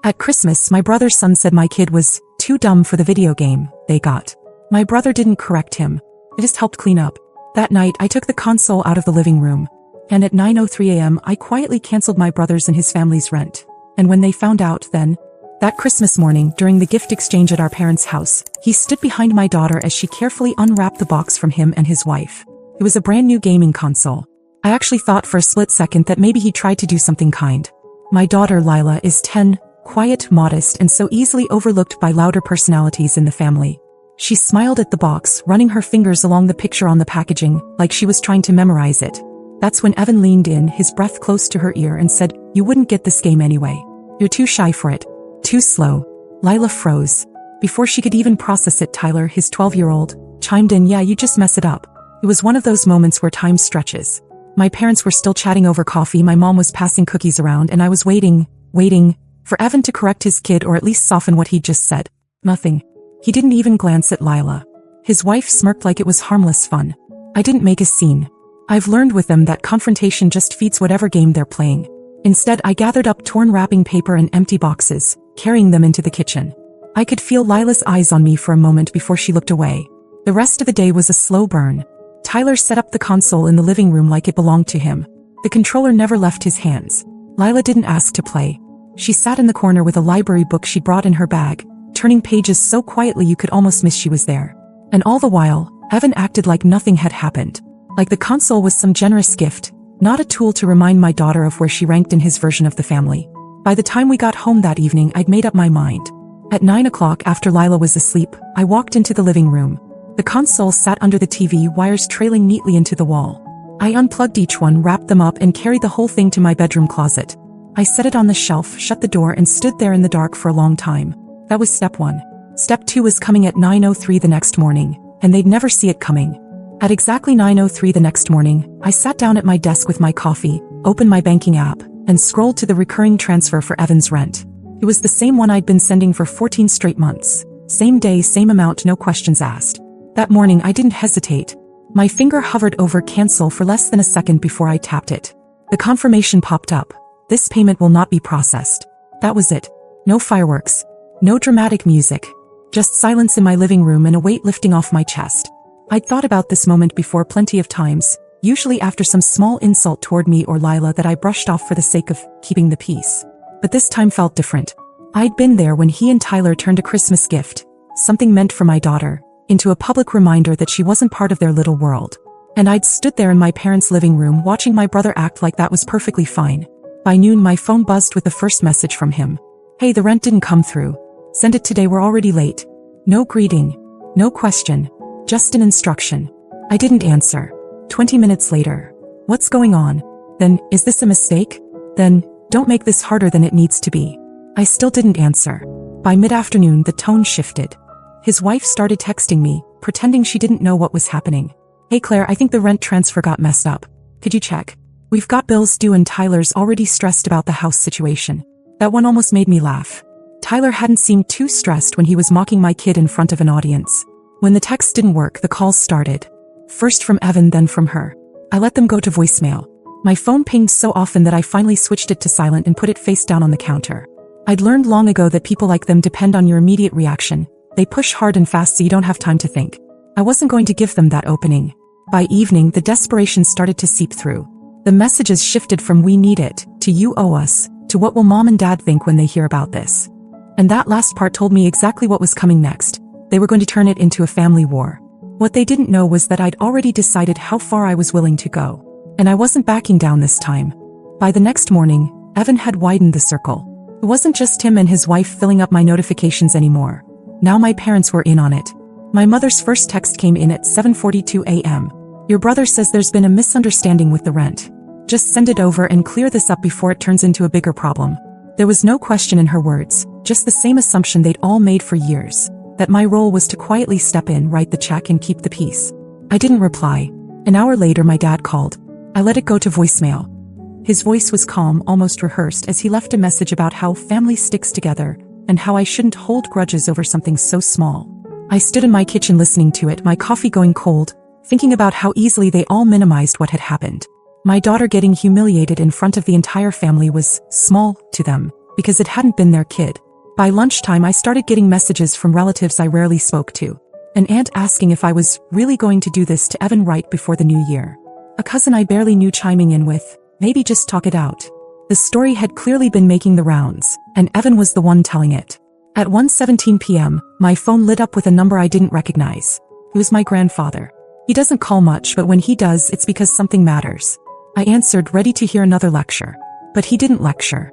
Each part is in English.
At Christmas, my brother's son said my kid was too dumb for the video game they got. My brother didn't correct him. It just helped clean up. That night, I took the console out of the living room. And at 9:03 a.m., I quietly canceled my brother's and his family's rent. And when they found out then, that Christmas morning, during the gift exchange at our parents' house, he stood behind my daughter as she carefully unwrapped the box from him and his wife. It was a brand new gaming console. I actually thought for a split second that maybe he tried to do something kind. My daughter, Lila, is 10, quiet, modest, and so easily overlooked by louder personalities in the family. She smiled at the box, running her fingers along the picture on the packaging, like she was trying to memorize it. That's when Evan leaned in, his breath close to her ear, and said, "You wouldn't get this game anyway. You're too shy for it. Too slow." Lila froze. Before she could even process it, Tyler, his 12-year-old, chimed in, "Yeah, you just mess it up." It was one of those moments where time stretches. My parents were still chatting over coffee, my mom was passing cookies around, and I was waiting for Evan to correct his kid or at least soften what he'd just said. Nothing. He didn't even glance at Lila. His wife smirked like it was harmless fun. I didn't make a scene. I've learned with them that confrontation just feeds whatever game they're playing. Instead, I gathered up torn wrapping paper and empty boxes, carrying them into the kitchen. I could feel Lila's eyes on me for a moment before she looked away. The rest of the day was a slow burn. Tyler set up the console in the living room like it belonged to him. The controller never left his hands. Lila didn't ask to play. She sat in the corner with a library book she brought in her bag, turning pages so quietly you could almost miss she was there. And all the while, Evan acted like nothing had happened. Like the console was some generous gift, not a tool to remind my daughter of where she ranked in his version of the family. By the time we got home that evening, I'd made up my mind. At 9 o'clock, after Lila was asleep, I walked into the living room. The console sat under the TV, wires trailing neatly into the wall. I unplugged each one, wrapped them up, and carried the whole thing to my bedroom closet. I set it on the shelf, shut the door, and stood there in the dark for a long time. That was step 1. Step 2 was coming at 9:03 the next morning, and they'd never see it coming. At exactly 9:03 the next morning, I sat down at my desk with my coffee, opened my banking app, and scrolled to the recurring transfer for Evan's rent. It was the same one I'd been sending for 14 straight months. Same day, same amount, no questions asked. That morning, I didn't hesitate. My finger hovered over cancel for less than a second before I tapped it. The confirmation popped up. This payment will not be processed. That was it. No fireworks. No dramatic music. Just silence in my living room and a weight lifting off my chest. I'd thought about this moment before plenty of times, usually after some small insult toward me or Lila that I brushed off for the sake of keeping the peace. But this time felt different. I'd been there when he and Tyler turned a Christmas gift, something meant for my daughter, into a public reminder that she wasn't part of their little world. And I'd stood there in my parents' living room watching my brother act like that was perfectly fine. By noon, my phone buzzed with the first message from him. "Hey, the rent didn't come through. Send it today, we're already late." No greeting. No question. Just an instruction. I didn't answer. 20 minutes later. "What's going on?" "Then, is this a mistake?" "Then, don't make this harder than it needs to be." I still didn't answer. By mid-afternoon, the tone shifted. His wife started texting me, pretending she didn't know what was happening. "Hey Claire, I think the rent transfer got messed up. Could you check? We've got bills due and Tyler's already stressed about the house situation." That one almost made me laugh. Tyler hadn't seemed too stressed when he was mocking my kid in front of an audience. When the text didn't work, the calls started. First from Evan, then from her. I let them go to voicemail. My phone pinged so often that I finally switched it to silent and put it face down on the counter. I'd learned long ago that people like them depend on your immediate reaction. They push hard and fast so you don't have time to think. I wasn't going to give them that opening. By evening, the desperation started to seep through. The messages shifted from "we need it" to "you owe us" to "what will mom and dad think when they hear about this?" And that last part told me exactly what was coming next. They were going to turn it into a family war. What they didn't know was that I'd already decided how far I was willing to go. And I wasn't backing down this time. By the next morning, Evan had widened the circle. It wasn't just him and his wife filling up my notifications anymore. Now my parents were in on it. My mother's first text came in at 7:42 a.m. "Your brother says there's been a misunderstanding with the rent. Just send it over and clear this up before it turns into a bigger problem." There was no question in her words, just the same assumption they'd all made for years, that my role was to quietly step in, write the check, and keep the peace. I didn't reply. An hour later, my dad called. I let it go to voicemail. His voice was calm, almost rehearsed, as he left a message about how family sticks together and how I shouldn't hold grudges over something so small. I stood in my kitchen listening to it, my coffee going cold, thinking about how easily they all minimized what had happened. My daughter getting humiliated in front of the entire family was small to them, because it hadn't been their kid. By lunchtime I started getting messages from relatives I rarely spoke to. An aunt asking if I was really going to do this to Evan right before the new year. A cousin I barely knew chiming in with, maybe just talk it out. The story had clearly been making the rounds, and Evan was the one telling it. At 1:17 p.m., my phone lit up with a number I didn't recognize. It was my grandfather. He doesn't call much, but when he does, it's because something matters. I answered, ready to hear another lecture. But he didn't lecture.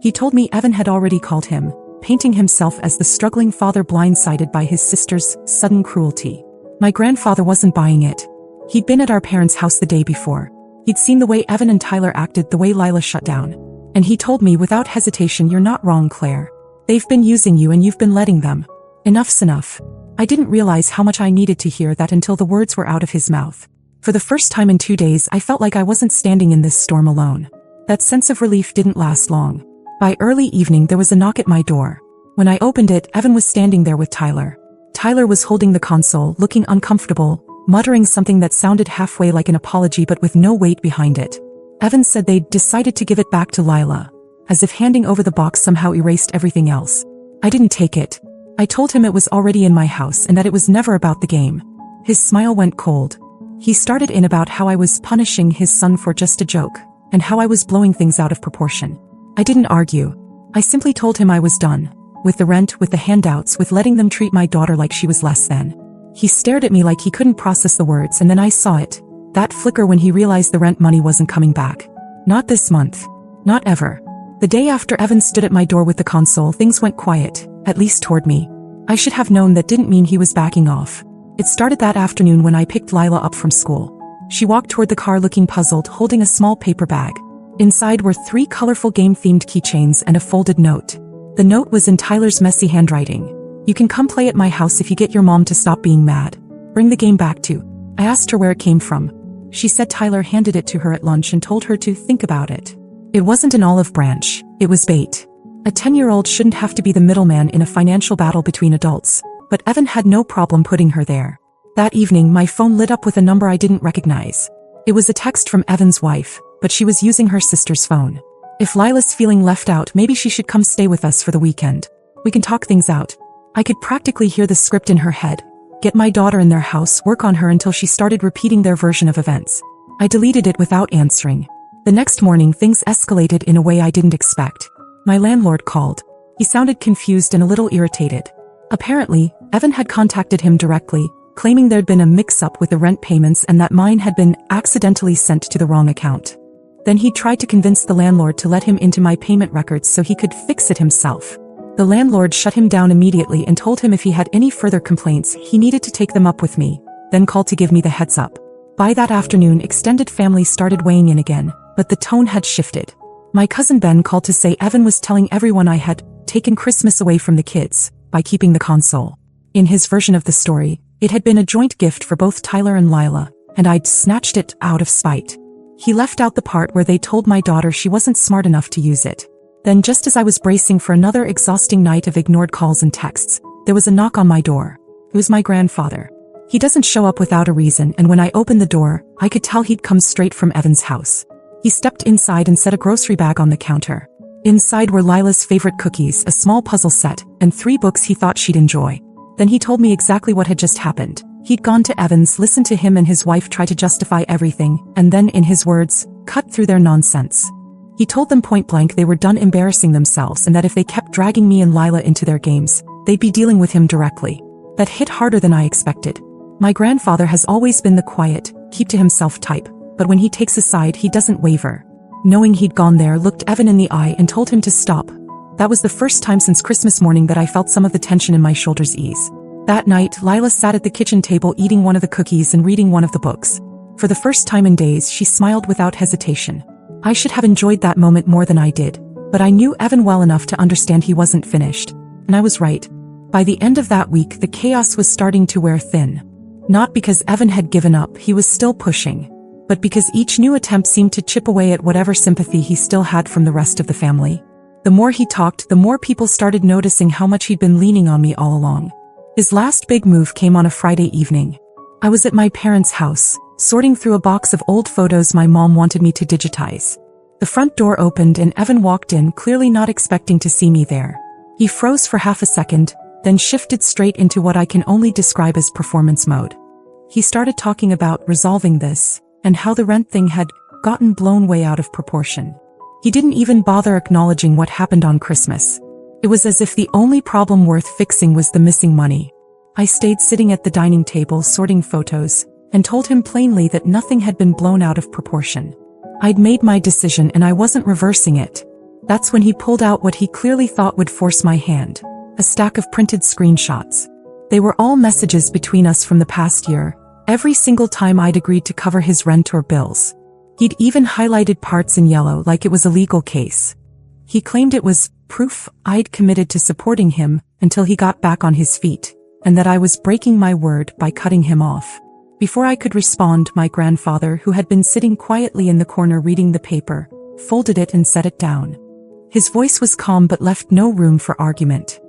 He told me Evan had already called him, painting himself as the struggling father blindsided by his sister's sudden cruelty. My grandfather wasn't buying it. He'd been at our parents' house the day before. He'd seen the way Evan and Tyler acted, the way Lila shut down. And he told me without hesitation, "You're not wrong, Claire. They've been using you and you've been letting them. Enough's enough." I didn't realize how much I needed to hear that until the words were out of his mouth. For the first time in 2 days, I felt like I wasn't standing in this storm alone. That sense of relief didn't last long. By early evening, there was a knock at my door. When I opened it, Evan was standing there with Tyler. Tyler was holding the console, looking uncomfortable, muttering something that sounded halfway like an apology but with no weight behind it. Evan said they'd decided to give it back to Lila, as if handing over the box somehow erased everything else. I didn't take it. I told him it was already in my house and that it was never about the game. His smile went cold. He started in about how I was punishing his son for just a joke, and how I was blowing things out of proportion. I didn't argue. I simply told him I was done. With the rent, with the handouts, with letting them treat my daughter like she was less than. He stared at me like he couldn't process the words, and then I saw it. That flicker when he realized the rent money wasn't coming back. Not this month. Not ever. The day after Evan stood at my door with the console, things went quiet, at least toward me. I should have known that didn't mean he was backing off. It started that afternoon when I picked Lila up from school. She walked toward the car looking puzzled, holding a small paper bag. Inside were 3 colorful game-themed keychains and a folded note. The note was in Tyler's messy handwriting. "You can come play at my house if you get your mom to stop being mad. Bring the game back too." I asked her where it came from. She said Tyler handed it to her at lunch and told her to think about it. It wasn't an olive branch, it was bait. A 10-year-old shouldn't have to be the middleman in a financial battle between adults, but Evan had no problem putting her there. That evening, my phone lit up with a number I didn't recognize. It was a text from Evan's wife, but she was using her sister's phone. If Lila's feeling left out, maybe she should come stay with us for the weekend. We can talk things out. I could practically hear the script in her head. Get my daughter in their house, work on her until she started repeating their version of events. I deleted it without answering. The next morning, things escalated in a way I didn't expect. My landlord called. He sounded confused and a little irritated. Apparently, Evan had contacted him directly, claiming there'd been a mix-up with the rent payments and that mine had been accidentally sent to the wrong account. Then he tried to convince the landlord to let him into my payment records so he could fix it himself. The landlord shut him down immediately and told him if he had any further complaints, he needed to take them up with me, then called to give me the heads up. By that afternoon, extended family started weighing in again, but the tone had shifted. My cousin Ben called to say Evan was telling everyone I had taken Christmas away from the kids by keeping the console. In his version of the story, it had been a joint gift for both Tyler and Lila, and I'd snatched it out of spite. He left out the part where they told my daughter she wasn't smart enough to use it. Then, just as I was bracing for another exhausting night of ignored calls and texts, there was a knock on my door. It was my grandfather. He doesn't show up without a reason, and when I opened the door, I could tell he'd come straight from Evan's house. He stepped inside and set a grocery bag on the counter. Inside were Lila's favorite cookies, a small puzzle set, and 3 books he thought she'd enjoy. Then he told me exactly what had just happened. He'd gone to Evan's, listened to him and his wife try to justify everything, and then, in his words, cut through their nonsense. He told them point blank they were done embarrassing themselves and that if they kept dragging me and Lila into their games, they'd be dealing with him directly. That hit harder than I expected. My grandfather has always been the quiet, keep-to-himself type, but when he takes a side, he doesn't waver. Knowing he'd gone there, looked Evan in the eye and told him to stop. That was the first time since Christmas morning that I felt some of the tension in my shoulders ease. That night, Lila sat at the kitchen table eating one of the cookies and reading one of the books. For the first time in days, she smiled without hesitation. I should have enjoyed that moment more than I did, but I knew Evan well enough to understand he wasn't finished. And I was right. By the end of that week, the chaos was starting to wear thin. Not because Evan had given up, he was still pushing, but because each new attempt seemed to chip away at whatever sympathy he still had from the rest of the family. The more he talked, the more people started noticing how much he'd been leaning on me all along. His last big move came on a Friday evening. I was at my parents' house, sorting through a box of old photos my mom wanted me to digitize. The front door opened and Evan walked in, clearly not expecting to see me there. He froze for half a second, then shifted straight into what I can only describe as performance mode. He started talking about resolving this, and how the rent thing had gotten blown way out of proportion. He didn't even bother acknowledging what happened on Christmas. It was as if the only problem worth fixing was the missing money. I stayed sitting at the dining table sorting photos, and told him plainly that nothing had been blown out of proportion. I'd made my decision and I wasn't reversing it. That's when he pulled out what he clearly thought would force my hand. A stack of printed screenshots. They were all messages between us from the past year, every single time I'd agreed to cover his rent or bills. He'd even highlighted parts in yellow like it was a legal case. He claimed it was proof I'd committed to supporting him until he got back on his feet, and that I was breaking my word by cutting him off. Before I could respond, my grandfather, who had been sitting quietly in the corner reading the paper, folded it and set it down. His voice was calm but left no room for argument.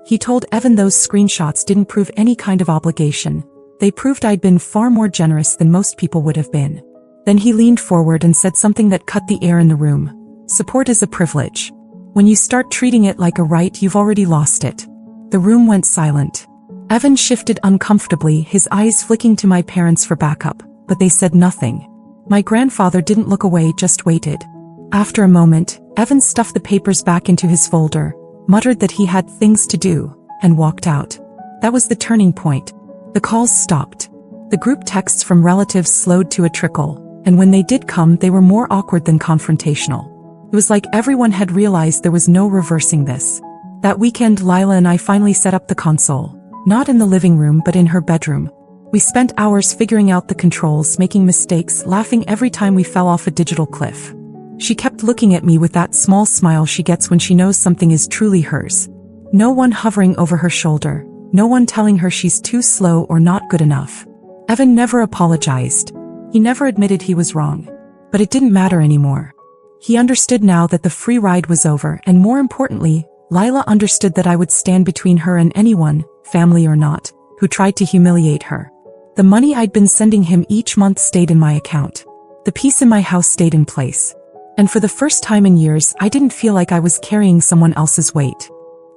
He told Evan those screenshots didn't prove any kind of obligation. They proved I'd been far more generous than most people would have been. Then he leaned forward and said something that cut the air in the room. Support is a privilege. When you start treating it like a right, you've already lost it. The room went silent. Evan shifted uncomfortably, his eyes flicking to my parents for backup, but they said nothing. My grandfather didn't look away, just waited. After a moment, Evan stuffed the papers back into his folder, muttered that he had things to do, and walked out. That was the turning point. The calls stopped. The group texts from relatives slowed to a trickle, and when they did come, they were more awkward than confrontational. It was like everyone had realized there was no reversing this. That weekend, Lila and I finally set up the console. Not in the living room but in her bedroom. We spent hours figuring out the controls, making mistakes, laughing every time we fell off a digital cliff. She kept looking at me with that small smile she gets when she knows something is truly hers. No one hovering over her shoulder, no one telling her she's too slow or not good enough. Evan never apologized. He never admitted he was wrong. But it didn't matter anymore. He understood now that the free ride was over, and more importantly, Lila understood that I would stand between her and anyone, family or not, who tried to humiliate her. The money I'd been sending him each month stayed in my account. The peace in my house stayed in place. And for the first time in years, I didn't feel like I was carrying someone else's weight.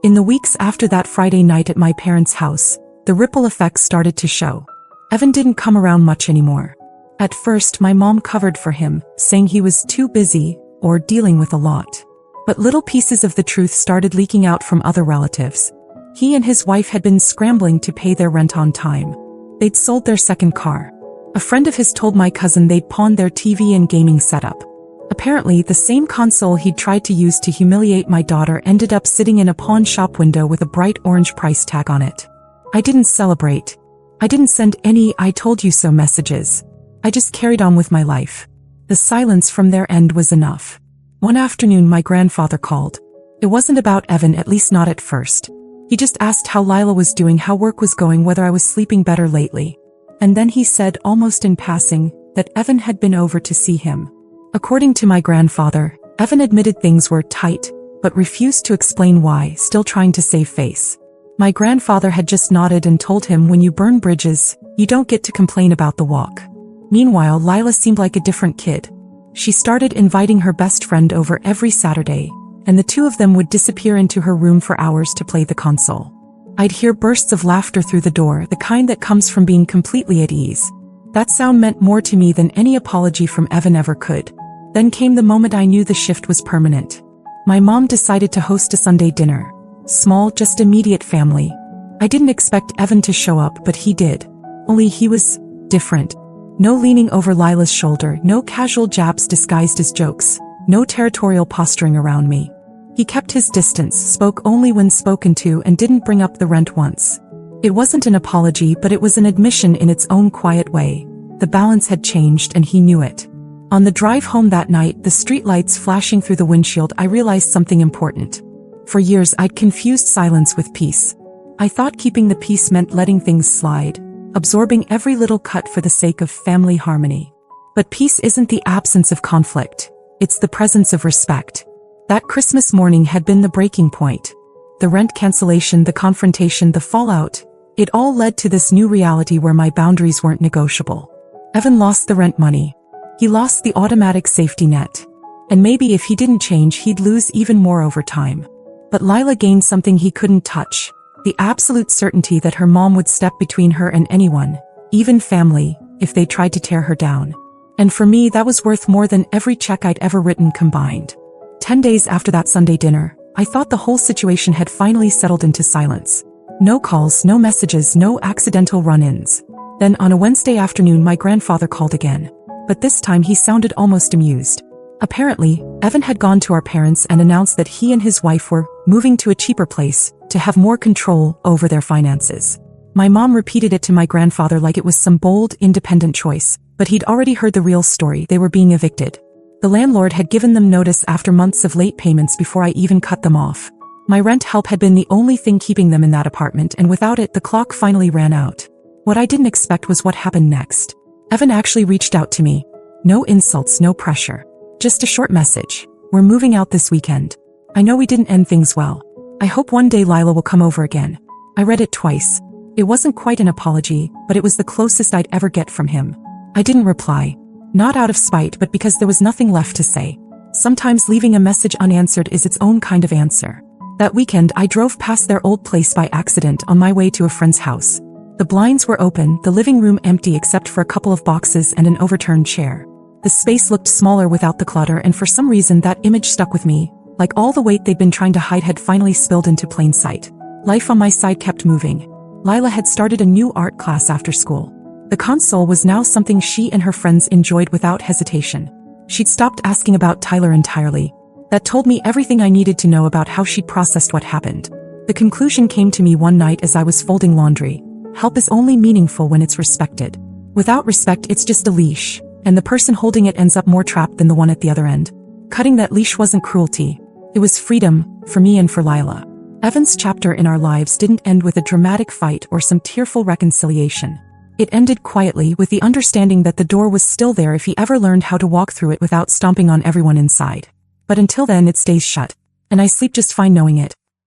In the weeks after that Friday night at my parents' house, the ripple effects started to show. Evan didn't come around much anymore. At first, my mom covered for him, saying he was too busy or dealing with a lot. But little pieces of the truth started leaking out from other relatives. He and his wife had been scrambling to pay their rent on time. They'd sold their second car. A friend of his told my cousin they'd pawned their TV and gaming setup. Apparently, the same console he'd tried to use to humiliate my daughter ended up sitting in a pawn shop window with a bright orange price tag on it. I didn't celebrate. I didn't send any "I told you so" messages. I just carried on with my life. The silence from their end was enough. One afternoon, my grandfather called. It wasn't about Evan, at least not at first. He just asked how Lila was doing, how work was going, whether I was sleeping better lately. And then he said, almost in passing, that Evan had been over to see him. According to my grandfather, Evan admitted things were tight, but refused to explain why, still trying to save face. My grandfather had just nodded and told him, when you burn bridges, you don't get to complain about the walk. Meanwhile, Lila seemed like a different kid. She started inviting her best friend over every Saturday, and the two of them would disappear into her room for hours to play the console. I'd hear bursts of laughter through the door, the kind that comes from being completely at ease. That sound meant more to me than any apology from Evan ever could. Then came the moment I knew the shift was permanent. My mom decided to host a Sunday dinner. Small, just immediate family. I didn't expect Evan to show up, but he did. Only he was different. No leaning over Lila's shoulder, no casual jabs disguised as jokes, no territorial posturing around me. He kept his distance, spoke only when spoken to, and didn't bring up the rent once. It wasn't an apology, but it was an admission in its own quiet way. The balance had changed, and he knew it. On the drive home that night, the streetlights flashing through the windshield, I realized something important. For years, I'd confused silence with peace. I thought keeping the peace meant letting things slide, absorbing every little cut for the sake of family harmony. But peace isn't the absence of conflict. It's the presence of respect. That Christmas morning had been the breaking point. The rent cancellation, the confrontation, the fallout. It all led to this new reality where my boundaries weren't negotiable. Evan lost the rent money. He lost the automatic safety net. And maybe if he didn't change, he'd lose even more over time. But Lila gained something he couldn't touch. The absolute certainty that her mom would step between her and anyone, even family, if they tried to tear her down. And for me, that was worth more than every check I'd ever written combined. 10 days after that Sunday dinner, I thought the whole situation had finally settled into silence. No calls, no messages, no accidental run-ins. Then on a Wednesday afternoon, my grandfather called again. But this time he sounded almost amused. Apparently, Evan had gone to our parents and announced that he and his wife were moving to a cheaper place to have more control over their finances. My mom repeated it to my grandfather like it was some bold, independent choice, but he'd already heard the real story. They were being evicted. The landlord had given them notice after months of late payments before I even cut them off. My rent help had been the only thing keeping them in that apartment, and without it, the clock finally ran out. What I didn't expect was what happened next. Evan actually reached out to me. No insults, no pressure. Just a short message. We're moving out this weekend. I know we didn't end things well. I hope one day Lila will come over again. I read it twice. It wasn't quite an apology, but it was the closest I'd ever get from him. I didn't reply. Not out of spite, but because there was nothing left to say. Sometimes leaving a message unanswered is its own kind of answer. That weekend, I drove past their old place by accident on my way to a friend's house. The blinds were open, the living room empty except for a couple of boxes and an overturned chair. The space looked smaller without the clutter, and for some reason that image stuck with me, like all the weight they'd been trying to hide had finally spilled into plain sight. Life on my side kept moving. Lila had started a new art class after school. The console was now something she and her friends enjoyed without hesitation. She'd stopped asking about Tyler entirely. That told me everything I needed to know about how she'd processed what happened. The conclusion came to me one night as I was folding laundry. Help is only meaningful when it's respected. Without respect, it's just a leash, and the person holding it ends up more trapped than the one at the other end. Cutting that leash wasn't cruelty. It was freedom, for me and for Lila. Evan's chapter in our lives didn't end with a dramatic fight or some tearful reconciliation. It ended quietly, with the understanding that the door was still there if he ever learned how to walk through it without stomping on everyone inside. But until then, it stays shut. And I sleep just fine knowing it.